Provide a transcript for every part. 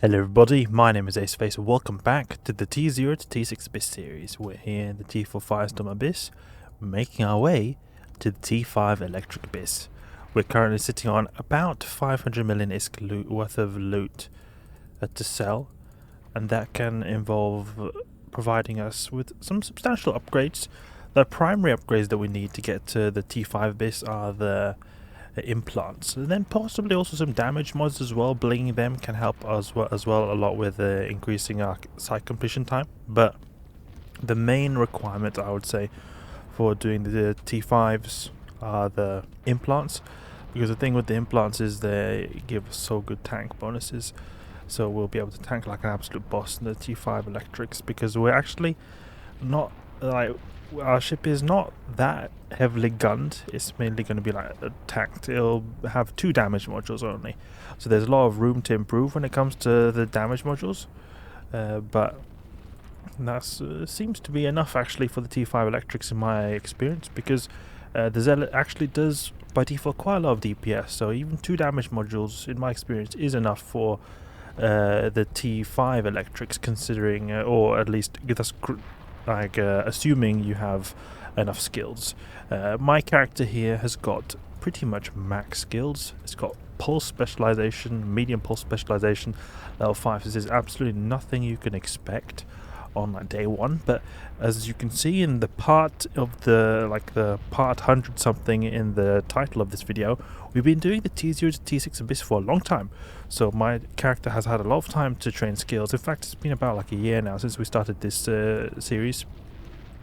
Hello everybody, my name is Aceface and welcome back to the T0 to T6 Abyss series. We're here in the T4 Firestorm Abyss, making our way to the T5 Electric Abyss. We're currently sitting on about 500 million ISK worth of loot to sell, and that can involve providing us with some substantial upgrades. The primary upgrades that we need to get to the T5 Abyss are the implants, and then possibly also some damage mods as well. Blinging them can help us as well a lot with increasing our site completion time. But the main requirement, I would say, for doing the T5s are the implants, because the thing with the implants is they give us so good tank bonuses, so we'll be able to tank like an absolute boss in the T5 electrics, because we're actually not like, our ship is not that heavily gunned. It's mainly going to be like attacked. It'll have 2 damage modules only, so there's a lot of room to improve when it comes to the damage modules, but that seems to be enough actually for the T5 electrics in my experience, because the Zealot actually does by default quite a lot of DPS, so even 2 damage modules in my experience is enough for the T5 electrics, considering or at least that's assuming you have enough skills. My character here has got pretty much max skills. It's got pulse specialization, medium pulse specialization, level 5. So there's absolutely nothing you can expect on like day 1, but as you can see in the part of the part 100 something in the title of this video, we've been doing the T0 to T6 Abyss for a long time, so my character has had a lot of time to train skills. In fact, it's been about like a year now since we started this series,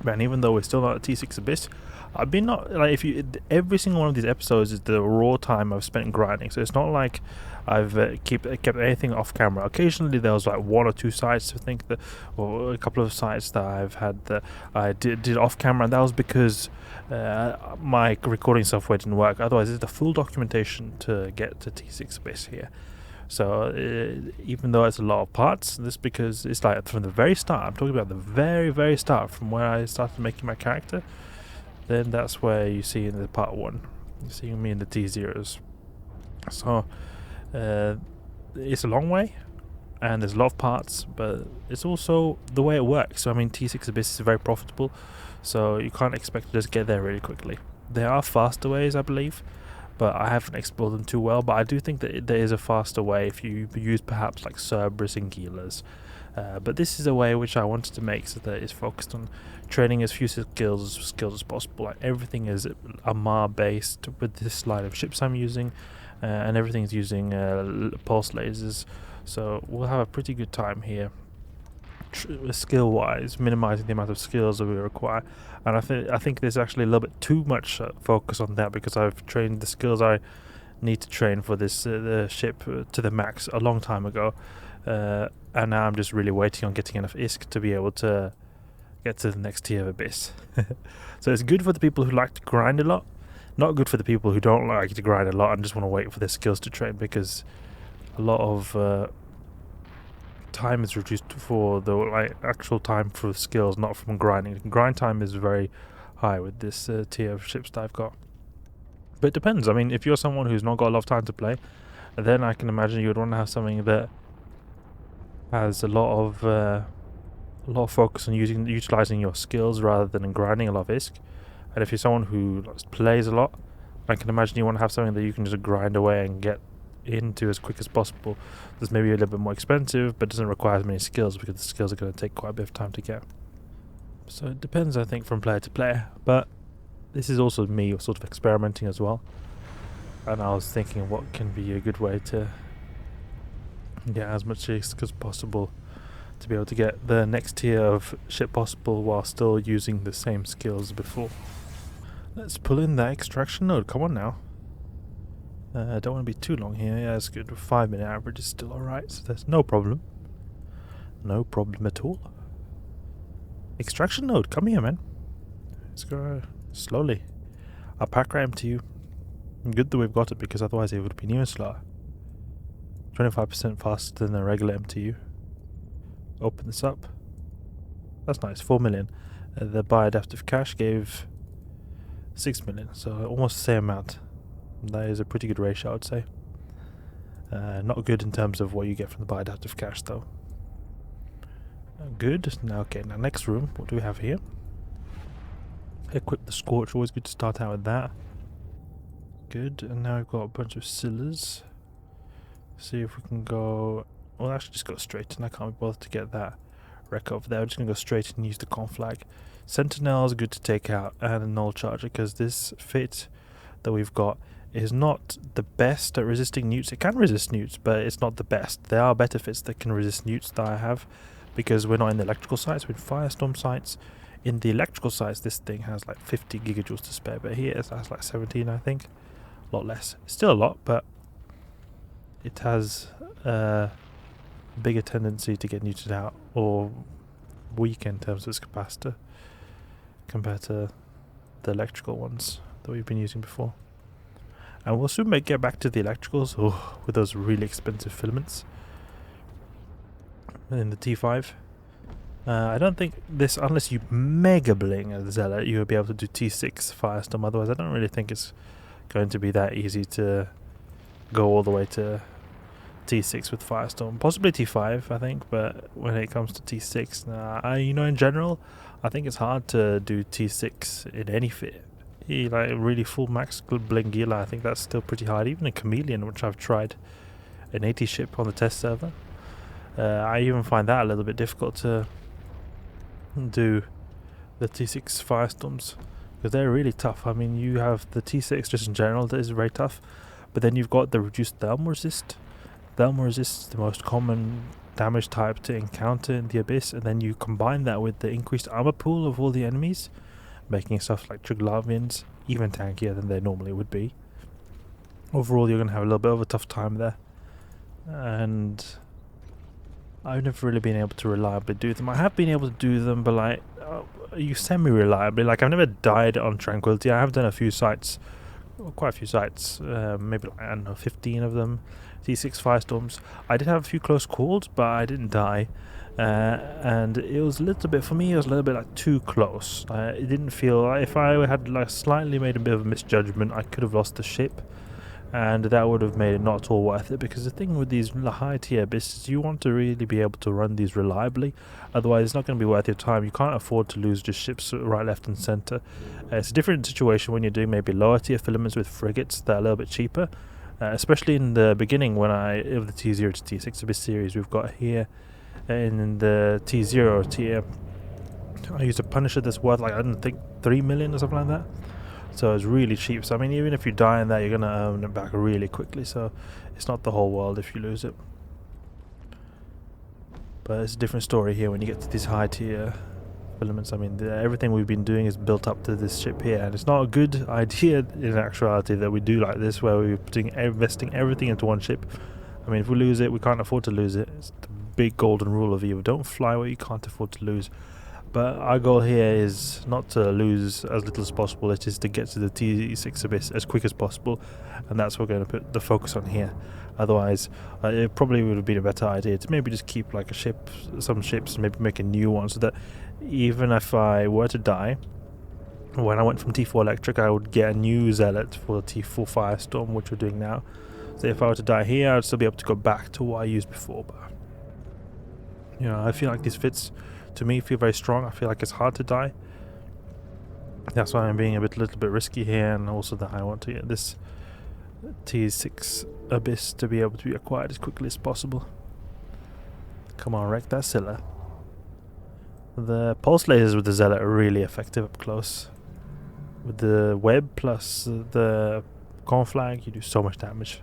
and even though we're still not at T6 Abyss, I've been not like, every single one of these episodes is the raw time I've spent grinding, so it's not like I've kept anything off camera. Occasionally there was like 1 or 2 sites, I think, that, or a couple of sites that I've had that I did off camera, and that was because my recording software didn't work. Otherwise, it's the full documentation to get to T6 Abyss here. So even though it's a lot of parts, this because it's like from the very start. I'm talking about the very start, from where I started making my character. Then that's where you see in the part 1, you see me in the T0s. So it's a long way, and there's a lot of parts, but it's also the way it works. So I mean, T6 Abyss is very profitable, so you can't expect to just get there really quickly. There are faster ways, I believe, but I haven't explored them too well. But I do think that there is a faster way if you use perhaps like Cerberus and Gilas. But this is a way which I wanted to make, so that it's focused on training as few skills as possible. Like, everything is Amar based with this line of ships I'm using, and everything's using pulse lasers. So we'll have a pretty good time here, skill wise, minimizing the amount of skills that we require. And I think there's actually a little bit too much focus on that, because I've trained the skills I need to train for this the ship to the max a long time ago, and now I'm just really waiting on getting enough ISK to be able to get to the next tier of Abyss. So it's good for the people who like to grind a lot, not good for the people who don't like to grind a lot and just want to wait for their skills to train, because a lot of time is reduced for the actual time for skills, not from grinding. Grind time is very high with this tier of ships that I've got. But it depends. I mean, if you're someone who's not got a lot of time to play, then I can imagine you would want to have something that has a lot of focus on utilizing your skills rather than grinding a lot of ISK. And if you're someone who plays a lot, I can imagine you want to have something that you can just grind away and get into as quick as possible. That's maybe a little bit more expensive, but doesn't require as many skills, because the skills are going to take quite a bit of time to get. So it depends, I think, from player to player. But this is also me sort of experimenting as well, and I was thinking what can be a good way to get as much ISK as possible to be able to get the next tier of ship possible while still using the same skills as before. Let's pull in that extraction node. Come on now. I don't want to be too long here. Yeah, it's good. 5-minute average is still alright, so there's no problem. No problem at all. Extraction node, come here, man. Let's go slowly. I'll Packrat MTU. Good that we've got it, because otherwise it would be even slower. 25% faster than a regular MTU. Open this up. That's nice. 4 million. The bioadaptive cache gave 6 million, so almost the same amount. That is a pretty good ratio, I would say. Not good in terms of what you get from the biadaptive cache though. Good. Now, okay, now next room, what do we have here? Equip the Scorch, always good to start out with that. Good, and now we've got a bunch of Scyllas. See if we can go... Well, actually just go straight, and I can't be bothered to get that wreck over there. I'm just going to go straight and use the Conflag. Sentinel is good to take out, and a Null Charger, because this fit that we've got is not the best at resisting newts. It can resist newts, but it's not the best. There are better fits that can resist newts that I have, because we're not in the electrical sites, we're in Firestorm sites. In the electrical sites, this thing has like 50 gigajoules to spare, but here it has like 17, I think. A lot less. Still a lot, but it has a bigger tendency to get neutered out, or weak in terms of its capacitor, compared to the electrical ones that we've been using before. And we'll soon get back to the electricals, with those really expensive filaments in the T5. I don't think this, unless you mega bling as Zealot, you'll be able to do T6 Firestorm. Otherwise, I don't really think it's going to be that easy to go all the way to T6 with Firestorm. Possibly T5, I think, but when it comes to T6, you know, in general, I think it's hard to do T6 in any fit. Like really full max bling Gila, I think that's still pretty hard. Even a Chameleon, which I've tried, an 80 ship on the test server, I even find that a little bit difficult to do the T6 Firestorms, because they're really tough. I mean, you have the T6 just in general that is very tough, but then you've got the reduced thermal resist. Thermal resist is the most common damage type to encounter in the Abyss, and then you combine that with the increased armor pool of all the enemies, making stuff like Triglavians even tankier than they normally would be. Overall, you're going to have a little bit of a tough time there, and I've never really been able to reliably do them. I have been able to do them, but like you semi-reliably. Like I've never died on Tranquility. I have done a few sites, quite a few sites, maybe like, I don't know, 15 of them. T6 Firestorms. I did have a few close calls, but I didn't die. And it was a little bit, for me, it was a little bit like too close. It didn't feel, if I had like slightly made a bit of a misjudgment, I could have lost the ship. And that would have made it not at all worth it, because the thing with these high tier abysses, you want to really be able to run these reliably, otherwise it's not going to be worth your time. You can't afford to lose just ships right, left and center. It's a different situation when you're doing maybe lower tier filaments with frigates that are a little bit cheaper, especially in the beginning when of the T0 to T6 Abyss series we've got here. In the T0 tier, I used a Punisher that's worth like, I don't think 3 million or something like that. So it's really cheap. So I mean, even if you die in that, you're gonna earn it back really quickly. So it's not the whole world if you lose it. But it's a different story here when you get to these high tier filaments. I mean, everything we've been doing is built up to this ship here, and it's not a good idea in actuality that we do like this, where we're investing everything into one ship. I mean, if we lose it, we can't afford to lose it. It's the big golden rule of Eve: don't fly what you can't afford to lose. But our goal here is not to lose as little as possible. It is to get to the T6 Abyss as quick as possible, and that's what we're going to put the focus on here. Otherwise, it probably would have been a better idea to maybe just keep like some ships, and maybe make a new one, so that even if I were to die, when I went from T4 Electric, I would get a new Zealot for T4 Firestorm, which we're doing now. So if I were to die here, I'd still be able to go back to what I used before. But you know, I feel like these fits, to me, feel very strong. I feel like it's hard to die. That's why I'm being a little bit risky here, and also that I want to get this T6 Abyss to be able to be acquired as quickly as possible. Come on, wreck that Scylla. The pulse lasers with the Zealot are really effective up close. With the web plus the conflag, you do so much damage.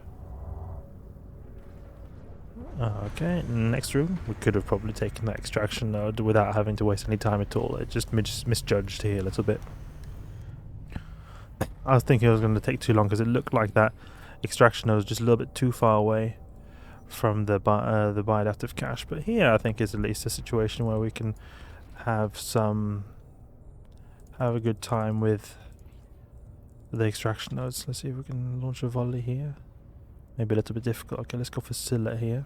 Okay, next room. We could have probably taken that extraction node without having to waste any time at all. It just misjudged here a little bit. I was thinking it was going to take too long because it looked like that extraction node was just a little bit too far away from the biadaptive cache. But here I think is at least a situation where we can have a good time with the extraction nodes. Let's see if we can launch a volley here. Maybe a little bit difficult. Okay, let's go for Scylla here.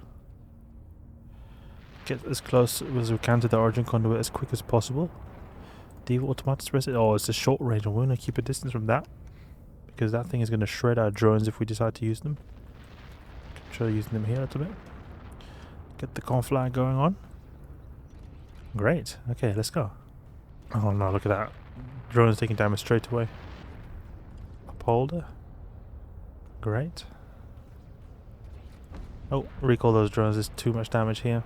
Get as close as we can to the origin conduit as quick as possible. Diva automatic suppress it. Oh, it's a short range, and we're going to keep a distance from that, because that thing is going to shred our drones if we decide to use them. try using them here a little bit. Get the conflag going on. Great. Okay, let's go. Oh no, look at that. Drone is taking damage straight away. Upholder. Great. Oh, recall those drones. There's too much damage here.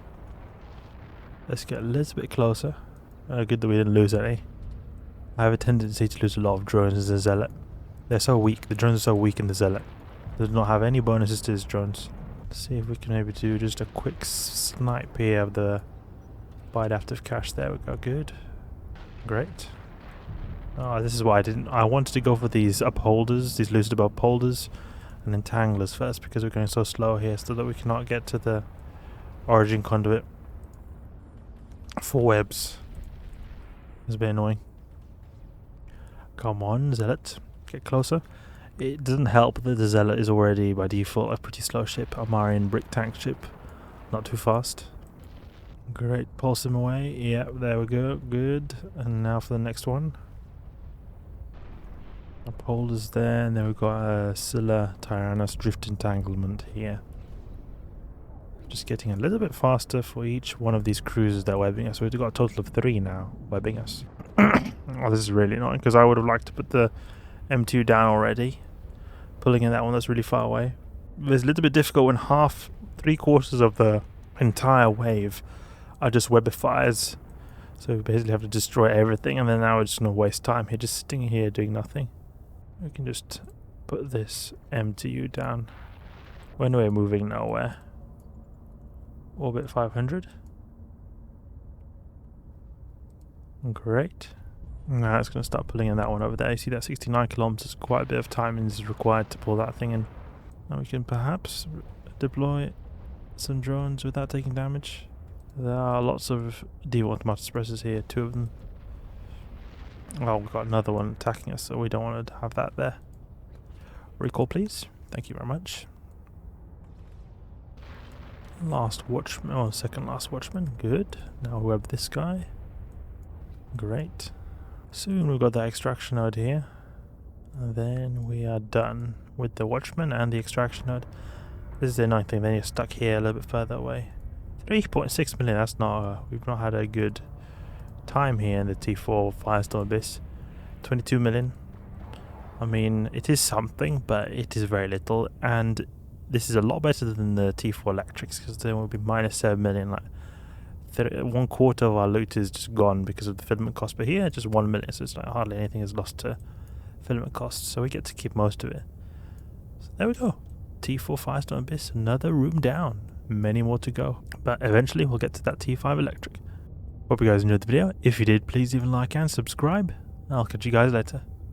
Let's get a little bit closer. Good that we didn't lose any. I have a tendency to lose a lot of drones as a Zealot. They're so weak. The drones are so weak in the Zealot. They do not have any bonuses to his drones. Let's see if we can maybe do just a quick snipe here of the bite active cache. There we go. Good. Great. Oh, this is why I wanted to go for these upholders, these lucid upholders, and entanglers first, because we're going so slow here, so that we cannot get to the origin conduit. 4 webs. It's a bit annoying. Come on, Zealot. Get closer. It doesn't help that the Zealot is already, by default, a pretty slow ship. A Marian brick tank ship. Not too fast. Great. Pulse him away. Yeah, there we go. Good. And now for the next one. Upholders there, and then we've got a Scylla Tyrannus drift entanglement here. Just getting a little bit faster for each one of these cruisers that are webbing us. We've got a total of 3 now webbing us. Oh, this is really annoying, because I would have liked to put the M2 down already. Pulling in that one that's really far away. It's a little bit difficult when 3/4 of the entire wave are just Webifiers. So we basically have to destroy everything, and then now we're just going to waste time here, just sitting here doing nothing. We can just put this MTU down when we're moving nowhere. Orbit 500. Great. Now it's going to start pulling in that one over there. You see that 69 kilometers, quite a bit of time is required to pull that thing in. Now we can perhaps deploy some drones without taking damage. There are lots of D1 multisuppressors here, 2 of them. Oh, we've got another one attacking us, so we don't want to have that there. Recall, please. Thank you very much. Last watchman, oh, second last watchman. Good. Now we have this guy. Great. Soon we've got the extraction node here. And then we are done with the watchman and the extraction node. This is the 9th thing, then you're stuck here a little bit further away. 3.6 million, that's not, we've not had a good time here in the T4 Firestorm Abyss. 22 million. I mean, it is something, but it is very little, and this is a lot better than the T4 Electrics, because there will be minus 7 million. Like 1/4 of our loot is just gone because of the filament cost, but here just 1 million, so it's like hardly anything is lost to filament costs, so we get to keep most of it. So there we go. T4 Firestorm Abyss, another room down. Many more to go, but eventually we'll get to that T5 Electric. Hope you guys enjoyed the video. If you did, please leave a like and subscribe. I'll catch you guys later.